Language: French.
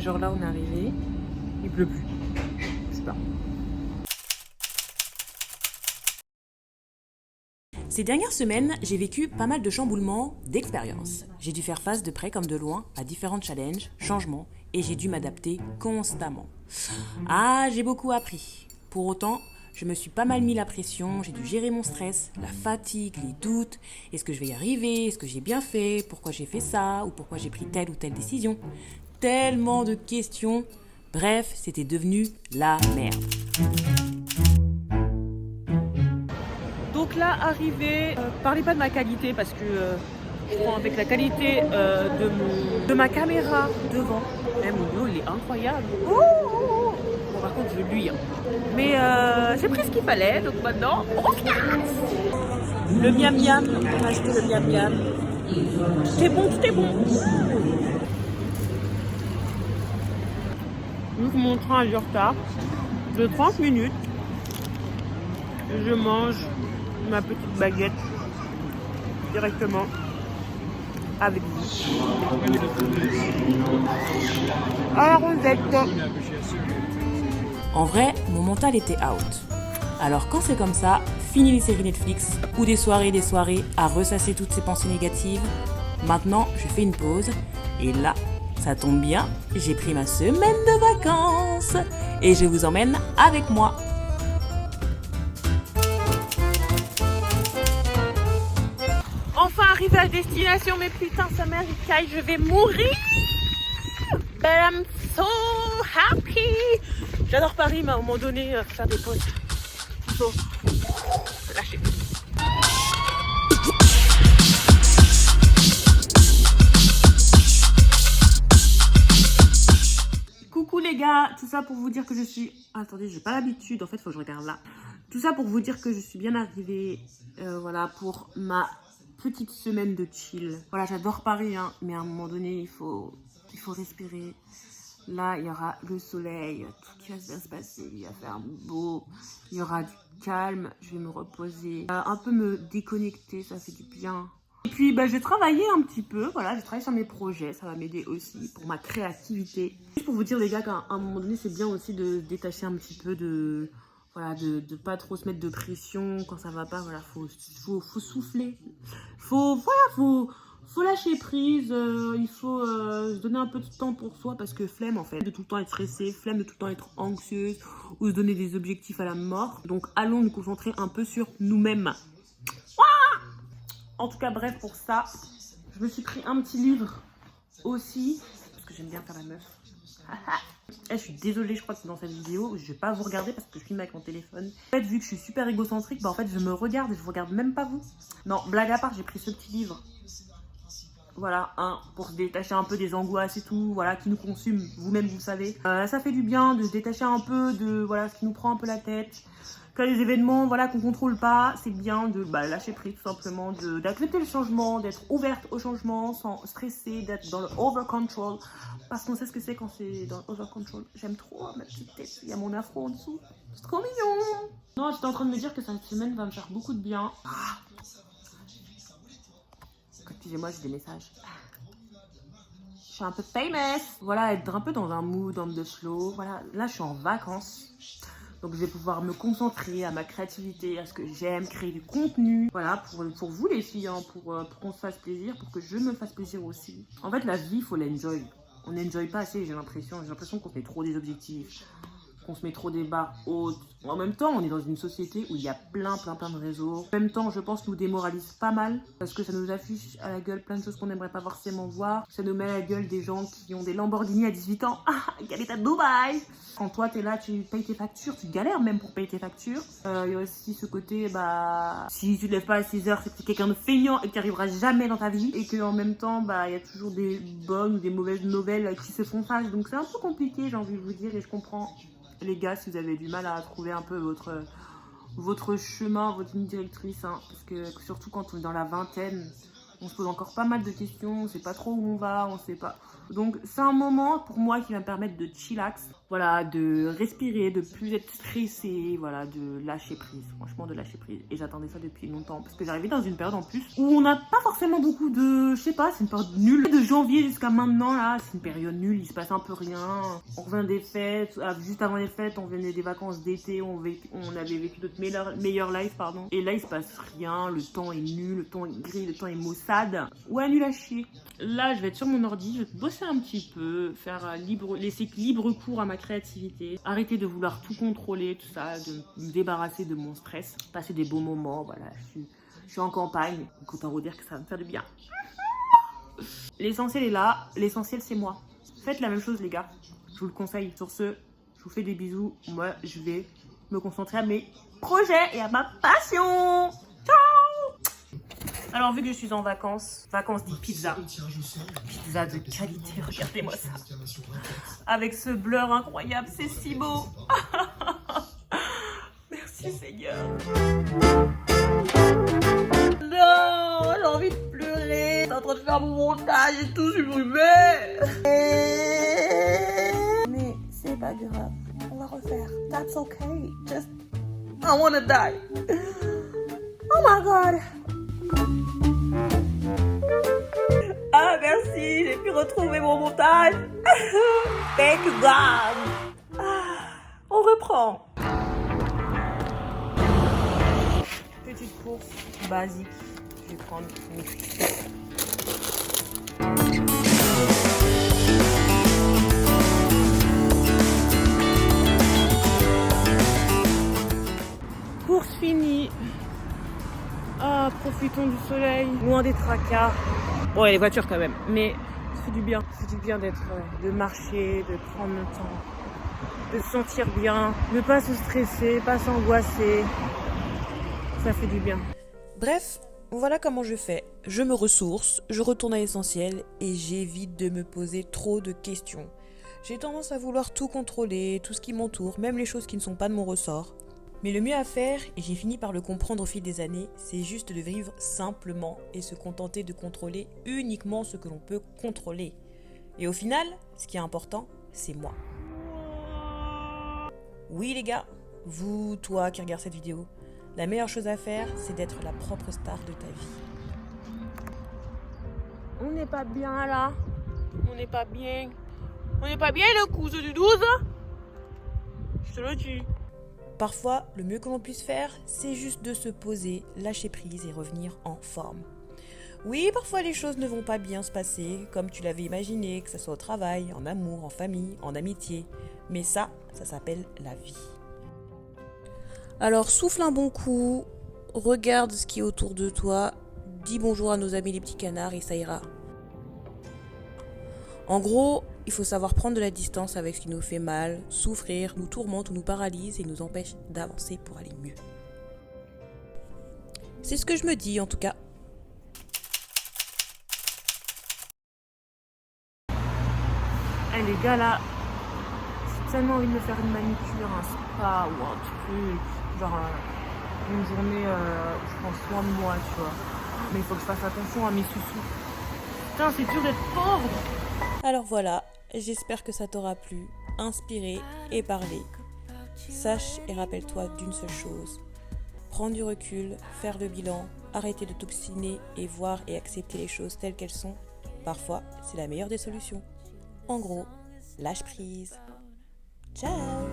genre là, on est arrivé, il pleut plus. Super. Ces dernières semaines, j'ai vécu pas mal de chamboulements, d'expériences. J'ai dû faire face de près comme de loin à différents challenges, changements, et j'ai dû m'adapter constamment. Ah, j'ai beaucoup appris. Pour autant, je me suis pas mal mis la pression, j'ai dû gérer mon stress, la fatigue, les doutes. Est-ce que je vais y arriver? Est-ce que j'ai bien fait? Pourquoi j'ai fait ça? Ou pourquoi j'ai pris telle ou telle décision? Tellement de questions. Bref, c'était devenu la merde. Donc là, arrivé, parlez pas de ma qualité parce que je prends avec la qualité de ma caméra devant. Mon yo, il est incroyable. Bon, par contre, je lui. Mais j'ai pris ce qu'il fallait, donc maintenant, on se casse. Le miam miam, on a acheté le miam miam. C'est bon, tout est bon. Vu que mon train a du retard de 30 minutes, je mange ma petite baguette directement avec vous. À la rosette. En vrai, mon mental était out. Alors quand c'est comme ça, fini les séries Netflix ou des soirées à ressasser toutes ces pensées négatives. Maintenant, je fais une pause et là, ça tombe bien, j'ai pris ma semaine de vacances et je vous emmène avec moi. Enfin arrivé à destination, mais putain, sa mère il caille, je vais mourir. But I'm so happy. J'adore Paris, mais à un moment donné, faire des pauses, il faut lâcher. Coucou les gars, tout ça pour vous dire que je suis... Attendez, j'ai pas l'habitude, en fait, faut que je regarde là. Tout ça pour vous dire que je suis bien arrivée, voilà, pour ma petite semaine de chill. Voilà, j'adore Paris, hein, mais à un moment donné, il faut respirer. Là, il y aura le soleil, tout qui va bien se passer, il va faire beau, il y aura du calme, je vais me reposer, un peu me déconnecter, ça fait du bien. Et puis, je vais travailler un petit peu, voilà, je travaille sur mes projets, ça va m'aider aussi pour ma créativité. Juste pour vous dire les gars qu'à un moment donné, c'est bien aussi de se détacher un petit peu de... Voilà, de pas trop se mettre de pression quand ça va pas, voilà, faut souffler. Faut lâcher prise, il faut se donner un peu de temps pour soi parce que flemme en fait, de tout le temps être stressée, flemme de tout le temps être anxieuse ou se donner des objectifs à la mort. Donc allons nous concentrer un peu sur nous-mêmes. En tout cas, bref, pour ça, je me suis pris un petit livre aussi parce que j'aime bien faire la meuf. Je suis désolée, je crois que dans cette vidéo, je vais pas vous regarder parce que je filme avec mon téléphone. En fait, vu que je suis super égocentrique, en fait, je me regarde et je vous regarde même pas vous. Non, blague à part, j'ai pris ce petit livre. Voilà, pour se détacher un peu des angoisses et tout, voilà, qui nous consument, vous-même vous savez. Ça fait du bien de se détacher un peu de, voilà, ce qui nous prend un peu la tête. Quand les événements, voilà, qu'on contrôle pas, c'est bien de lâcher prise tout simplement, d'accepter le changement, d'être ouverte au changement, sans stresser, d'être dans le over-control. Parce qu'on sait ce que c'est quand c'est dans le over-control. J'aime trop ma petite tête, il y a mon afro en dessous. C'est trop mignon. Non, j'étais en train de me dire que cette semaine va me faire beaucoup de bien. Excusez-moi, j'ai des messages. Je suis un peu famous. Voilà, être un peu dans un mood, dans le flow. Voilà, là, je suis en vacances. Donc, je vais pouvoir me concentrer à ma créativité, à ce que j'aime, créer du contenu. Voilà, pour vous les filles, hein, pour qu'on se fasse plaisir, pour que je me fasse plaisir aussi. En fait, la vie, il faut l'enjoy. On n'enjoy pas assez, j'ai l'impression. J'ai l'impression qu'on fait trop des objectifs, qu'on se met trop des barres hautes. En même temps, on est dans une société où il y a plein de réseaux. En même temps, je pense, nous démoralise pas mal parce que ça nous affiche à la gueule plein de choses qu'on n'aimerait pas forcément voir. Ça nous met à la gueule des gens qui ont des Lamborghini à 18 ans. Ah, qui habitent à Dubaï. Quand toi, t'es là, tu payes tes factures, tu galères même pour payer tes factures. Il y a aussi ce côté, si tu te lèves pas à 6 heures, c'est que t'es quelqu'un de feignant et que tu arriveras jamais dans ta vie. Et qu'en même temps, il y a toujours des bonnes ou des mauvaises nouvelles qui se font face. Donc c'est un peu compliqué, j'ai envie de vous dire, et je comprends. Les gars, si vous avez du mal à trouver un peu votre chemin, votre ligne directrice, hein, parce que surtout quand on est dans la vingtaine, On se pose encore pas mal de questions, on sait pas trop où on va, on sait pas. Donc c'est un moment pour moi qui va me permettre de chillax, voilà, de respirer, de plus être stressée, voilà, de lâcher prise, franchement de lâcher prise. Et j'attendais ça depuis longtemps parce que j'arrivais dans une période en plus où on n'a pas forcément beaucoup de, je sais pas, c'est une période nulle. De janvier jusqu'à maintenant là, c'est une période nulle, il se passe un peu rien. On revient des fêtes, juste avant les fêtes, on venait des vacances d'été, on avait vécu notre meilleure life, pardon. Et là il se passe rien, le temps est nul, le temps est gris, le temps est maussade. Ouais, nul à chier. Là je vais être sur mon ordi, je vais bosser un petit peu, laisser libre cours à ma créativité, arrêter de vouloir tout contrôler, tout ça, de me débarrasser de mon stress, passer des beaux moments, voilà, je suis en campagne, donc autant vous dire que ça va me faire du bien. L'essentiel est là, l'essentiel c'est moi. Faites la même chose les gars, je vous le conseille. Sur ce, je vous fais des bisous, moi je vais me concentrer à mes projets et à ma passion. Alors vu que je suis en vacances dit pizza de qualité, regardez-moi ça. Avec ce blur incroyable, c'est si beau. Merci Seigneur. Non, j'ai envie de pleurer. T'es en train de faire mon montage et tout, supprimé. Mais c'est pas grave, on va refaire. That's okay, just I wanna die. Oh my god. Ah merci, j'ai pu retrouver mon montage. Thank God. On reprend. Petite course basique. Je vais prendre mes frites. Course finie. Ah, profitons du soleil, loin des tracas. Bon, il y a les voitures quand même, mais ça fait du bien. Ça fait du bien de marcher, de prendre le temps, de se sentir bien, ne pas se stresser, pas s'angoisser. Ça fait du bien. Bref, voilà comment je fais. Je me ressource, je retourne à l'essentiel et j'évite de me poser trop de questions. J'ai tendance à vouloir tout contrôler, tout ce qui m'entoure, même les choses qui ne sont pas de mon ressort. Mais le mieux à faire, et j'ai fini par le comprendre au fil des années, c'est juste de vivre simplement et se contenter de contrôler uniquement ce que l'on peut contrôler. Et au final, ce qui est important, c'est moi. Oui les gars, vous, toi qui regarde cette vidéo, la meilleure chose à faire, c'est d'être la propre star de ta vie. On n'est pas bien là. On n'est pas bien. On n'est pas bien le cousin du 12. Je te le dis. Parfois, le mieux que l'on puisse faire, c'est juste de se poser, lâcher prise et revenir en forme. Oui, parfois les choses ne vont pas bien se passer comme tu l'avais imaginé, que ce soit au travail, en amour, en famille, en amitié. Mais ça s'appelle la vie. Alors souffle un bon coup, regarde ce qui est autour de toi, dis bonjour à nos amis les petits canards et ça ira. En gros, il faut savoir prendre de la distance avec ce qui nous fait mal, souffrir, nous tourmente ou nous paralyse et nous empêche d'avancer pour aller mieux. C'est ce que je me dis en tout cas. Hey les gars là, j'ai tellement envie de me faire une manicure, un spa ou un truc, genre une journée où je prends soin de moi, tu vois. Mais il faut que je fasse attention à mes sous-sous. Putain, c'est dur d'être pauvre. Alors voilà, j'espère que ça t'aura plu, inspiré et parlé. Sache et rappelle-toi d'une seule chose. Prendre du recul, faire le bilan, arrêter de t'obstiner et voir et accepter les choses telles qu'elles sont. Parfois, c'est la meilleure des solutions. En gros, lâche prise. Ciao!